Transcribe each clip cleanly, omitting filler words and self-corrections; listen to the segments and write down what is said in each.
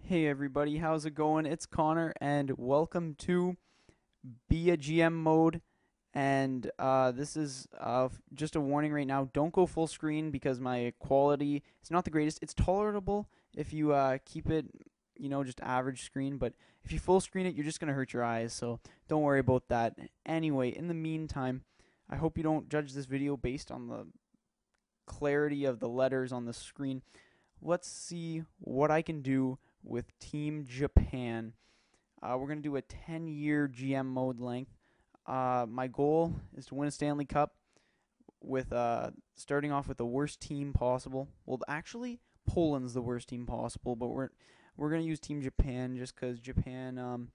Hey everybody, how's it going? It's Connor, and welcome to Be a GM Mode. And this is just a warning right now. Don't go full screen because my quality is not the greatest. It's tolerable if you keep it, just average screen. But if you full screen it, you're just gonna hurt your eyes. So don't worry about that. Anyway, in the meantime, I hope you don't judge this video based on the clarity of the letters on the screen. Let's see what I can do with Team Japan. We're going to do a 10-year GM mode length. My goal is to win a Stanley Cup with starting off with the worst team possible. Well, actually, Poland's the worst team possible, but we're going to use Team Japan just because Japan,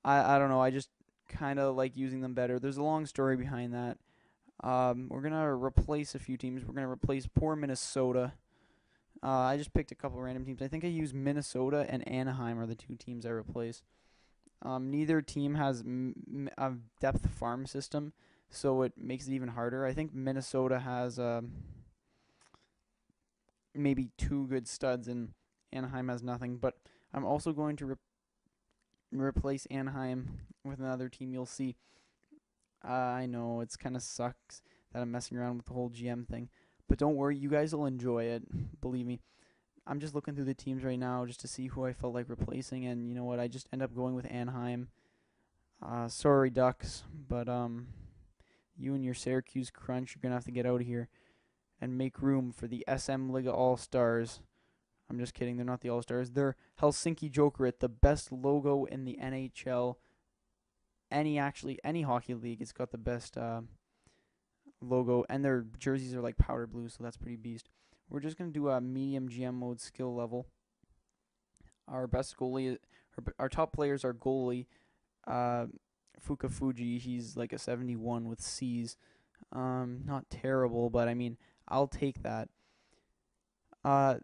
I don't know, I just kind of like using them better. There's a long story behind that. We're going to replace a few teams. We're going to replace poor Minnesota. I just picked a couple random teams. I think I used Minnesota and Anaheim are the two teams I replaced. Neither team has a depth farm system, so it makes it even harder. I think Minnesota has maybe two good studs, and Anaheim has nothing. But I'm also going to replace Anaheim with another team. You'll see. I know it's kind of sucks that I'm messing around with the whole GM thing, but don't worry, you guys will enjoy it. Believe me. I'm just looking through the teams right now just to see who I felt like replacing, and you know what? I just end up going with Anaheim. Sorry, Ducks, but you and your Syracuse Crunch, you're gonna have to get out of here and make room for the SM Liga All Stars. I'm just kidding. They're not the All Stars. They're Helsinki Jokerit, the best logo in the NHL. Any hockey league, it's got the best logo, and their jerseys are like powder blue, so that's pretty beast. We're just gonna do a medium GM mode skill level. Our best goalie, our top players are goalie, uh, Fukafuji. He's like a 71 with C's. Not terrible, but I mean, I'll take that. Uh,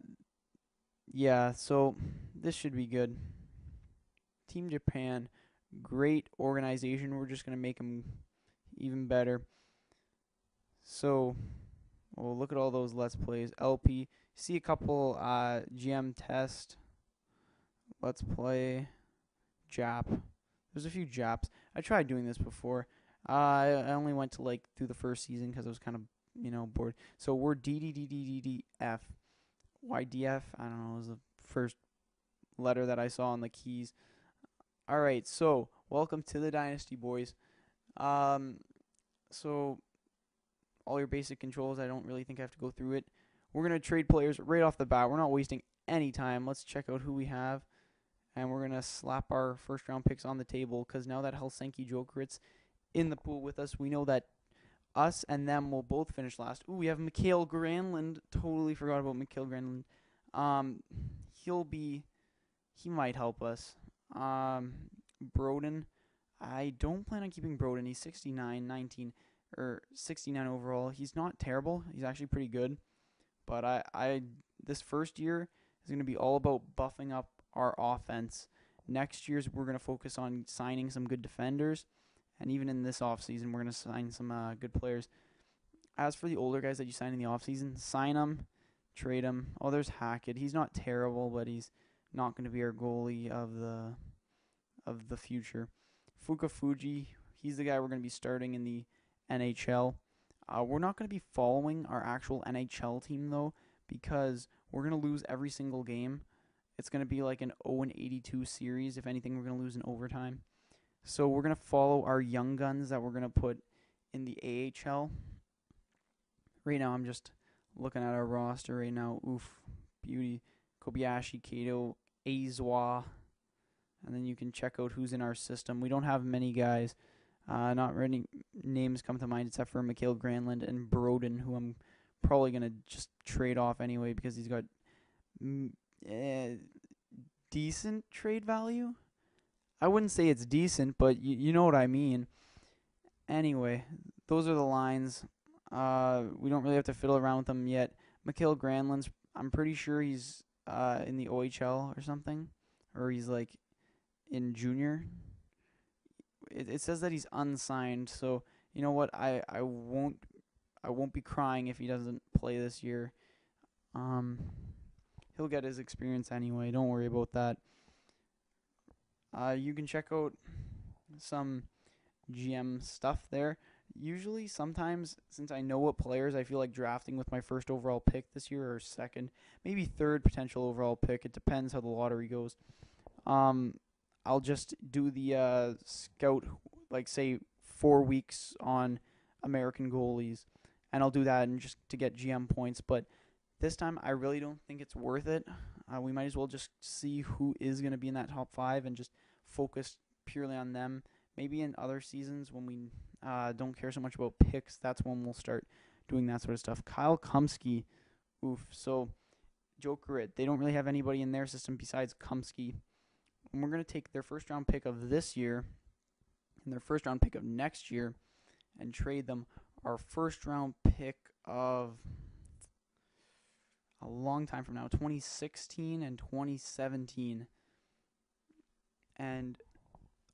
yeah. So this should be good. Team Japan, great organization. We're just gonna make them even better. So well, look at all those Let's Plays. LP. See a couple GM test. Let's Play. Jap. There's a few Japs. I tried doing this before. I only went to like through the first season because I was kind of bored. So we're DDDDDF. YDF. I don't know. It was the first letter that I saw on the keys. All right. So welcome to the Dynasty, boys. Um. So all your basic controls. I don't really think I have to go through it. We're going to trade players right off the bat. We're not wasting any time. Let's check out who we have. And we're going to slap our first round picks on the table because now that Helsinki Jokerit's in the pool with us, we know that us and them will both finish last. Ooh, we have Mikael Granlund. Totally forgot about Mikael Granlund. Um, he might help us. Broden. I don't plan on keeping Broden. He's 69, 19 or 69 overall. He's not terrible. He's actually pretty good. But this first year is going to be all about buffing up our offense. Next year's we're going to focus on signing some good defenders, and even in this offseason we're going to sign some good players. As for the older guys that you sign in the offseason, sign them, trade them. Oh, there's Hackett. He's not terrible, but he's not going to be our goalie of the future. Fukafuji, he's the guy we're going to be starting in the NHL. We're not going to be following our actual NHL team, though, because we're going to lose every single game. It's going to be like an 0-82 series. If anything, we're going to lose in overtime. So we're going to follow our young guns that we're going to put in the AHL. Right now, I'm just looking at our roster right now. Oof, beauty. Kobayashi, Kato, Azwa. And then you can check out who's in our system. We don't have many guys. Not many names come to mind except for Mikael Granlund and Broden, who I'm probably going to just trade off anyway because he's got decent trade value. I wouldn't say it's decent, but you know what I mean. Anyway, those are the lines. We don't really have to fiddle around with them yet. Mikael Granlund's, I'm pretty sure he's in the OHL or something, or he's like in junior. It says that he's unsigned, so you know what? I won't be crying if he doesn't play this year. he'll get his experience anyway. Don't worry about that. You can check out some GM stuff there. Usually, sometimes, since I know what players I feel like drafting with my first overall pick this year, or second, maybe third potential overall pick. It depends how the lottery goes. Um, I'll just do the scout, like say 4 weeks on American goalies, and I'll do that and just to get GM points. But this time, I really don't think it's worth it. We might as well just see who is going to be in that top five and just focus purely on them. Maybe in other seasons when we don't care so much about picks, that's when we'll start doing that sort of stuff. Kyle Kumsky, oof. So Joker it. They don't really have anybody in their system besides Kumsky. And we're going to take their first round pick of this year and their first round pick of next year and trade them our first round pick of a long time from now, 2016 and 2017. And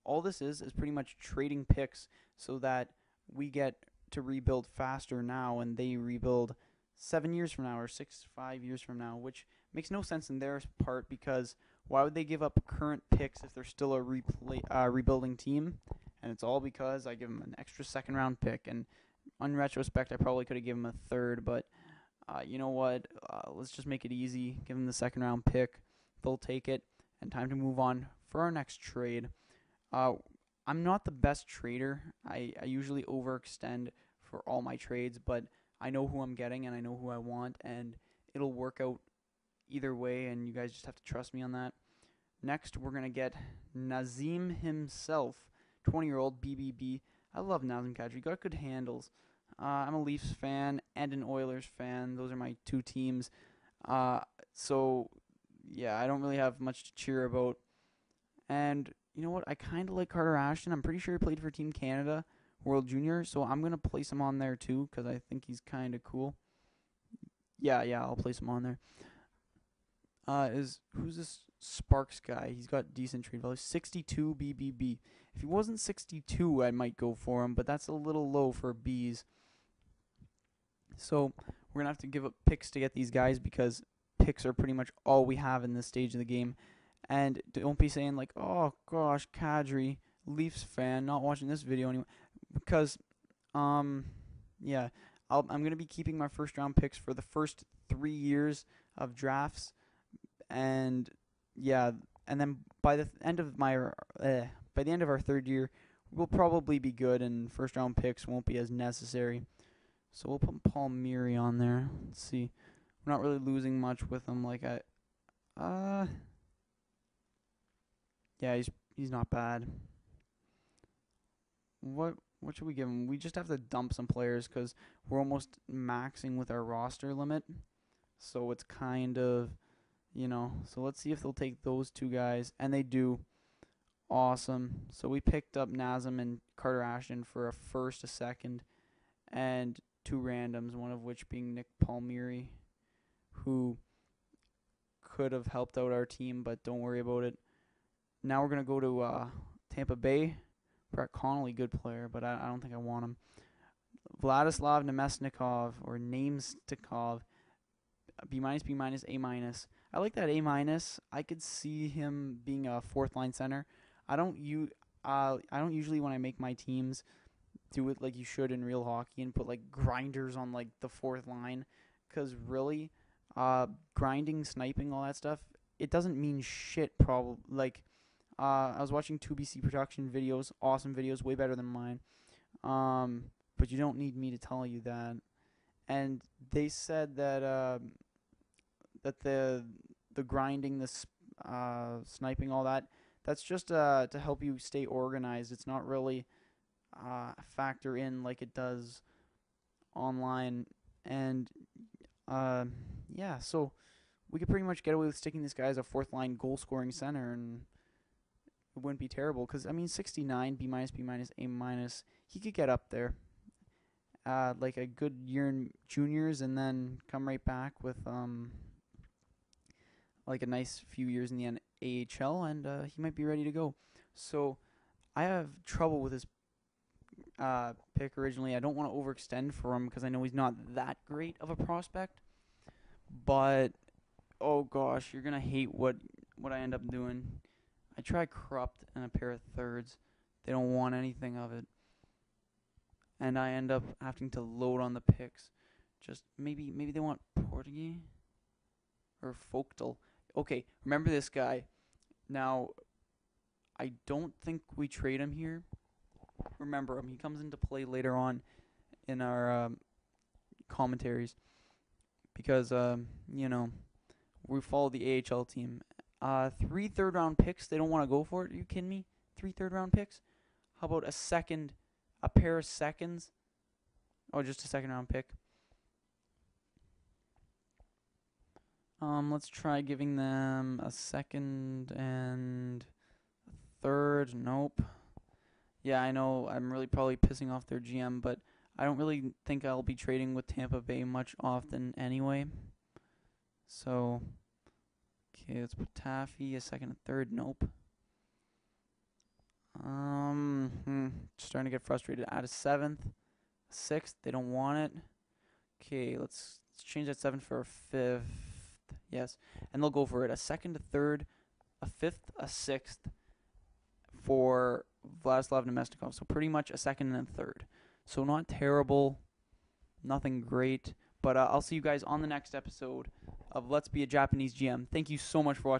all this is pretty much trading picks so that we get to rebuild faster now and they rebuild 7 years from now or 5 years from now, which makes no sense in their part because why would they give up current picks if they're still a rebuilding team? And it's all because I give them an extra second round pick. And on retrospect, I probably could have given them a third, but you know what? Let's just make it easy. Give them the second round pick. They'll take it. And time to move on for our next trade. I'm not the best trader. I usually overextend for all my trades, but I know who I'm getting and I know who I want, and it'll work out either way, and you guys just have to trust me on that. Next, we're going to get Nazem himself, 20-year-old BBB. I love Nazem Kadri. He got good handles. I'm a Leafs fan and an Oilers fan. Those are my two teams. So, yeah, I don't really have much to cheer about. And you know what? I kind of like Carter Ashton. I'm pretty sure he played for Team Canada, World Junior, so I'm going to place him on there too because I think he's kind of cool. Yeah, I'll place him on there. Who's this Sparks guy? He's got decent trade value. 62 BBB. If he wasn't 62, I might go for him, but that's a little low for Bs. So we're going to have to give up picks to get these guys because picks are pretty much all we have in this stage of the game. And don't be saying like, oh gosh, Kadri, Leafs fan, not watching this video anymore. Because, yeah, I'm going to be keeping my first round picks for the first 3 years of drafts. And, yeah, and then by the end of our third year, we'll probably be good and first round picks won't be as necessary. So we'll put Paul Murray on there. Let's see. We're not really losing much with him. Yeah, he's not bad. What should we give him? We just have to dump some players because we're almost maxing with our roster limit. So it's kind of, So let's see if they'll take those two guys, and they do. Awesome. So we picked up Nazem and Carter Ashton for a first, a second, and two randoms, one of which being Nick Palmieri, who could have helped out our team, but don't worry about it. Now we're going to go to Tampa Bay. Brett Connolly, good player, but I don't think I want him. Vladislav Nemesnikov, or Namestikov, B-, B-, A-. I like that A-. I could see him being a fourth-line center. I don't usually, when I make my teams, do it like you should in real hockey and put like grinders on like the fourth line, because really, grinding, sniping, all that stuff, it doesn't mean shit. I was watching 2BC production videos, awesome videos, way better than mine. But you don't need me to tell you that. And they said that that the grinding, the sniping, all that, that's just to help you stay organized. It's not really factor in like it does online. And yeah, so we could pretty much get away with sticking this guy as a fourth line goal scoring center, and it wouldn't be terrible because 69 B-, B-, A-, he could get up there. Like a good year in juniors and then come right back with like a nice few years in the AHL, and he might be ready to go. So I have trouble with his pick originally. I don't want to overextend for him because I know he's not that great of a prospect, but Oh gosh, you're gonna hate what I end up doing. I try Krupt and a pair of thirds. They don't want anything of it, and I end up having to load on the picks. Just maybe they want Portuguese or Folktel. Okay, remember this guy. Now, I don't think we trade him here. Remember him. He comes into play later on in our commentaries because we follow the AHL team. 3 third-round picks. They don't want to go for it. Are you kidding me? 3 third-round picks. How about a second, a pair of seconds? Oh, just a second-round pick. Let's try giving them a second and a third. Nope. Yeah, I know I'm really probably pissing off their GM, but I don't really think I'll be trading with Tampa Bay much often anyway. So, okay, let's put Taffy, a second and third. Nope. Starting to get frustrated. Add a 7th, a 6th. They don't want it. Okay, let's change that 7th for a 5th. Yes, and they'll go for it. A 2nd, a 3rd, a 5th, a 6th for Vladislav Nemestikov. So pretty much a 2nd and a 3rd. So not terrible, nothing great. But I'll see you guys on the next episode of Let's Be a Japanese GM. Thank you so much for watching.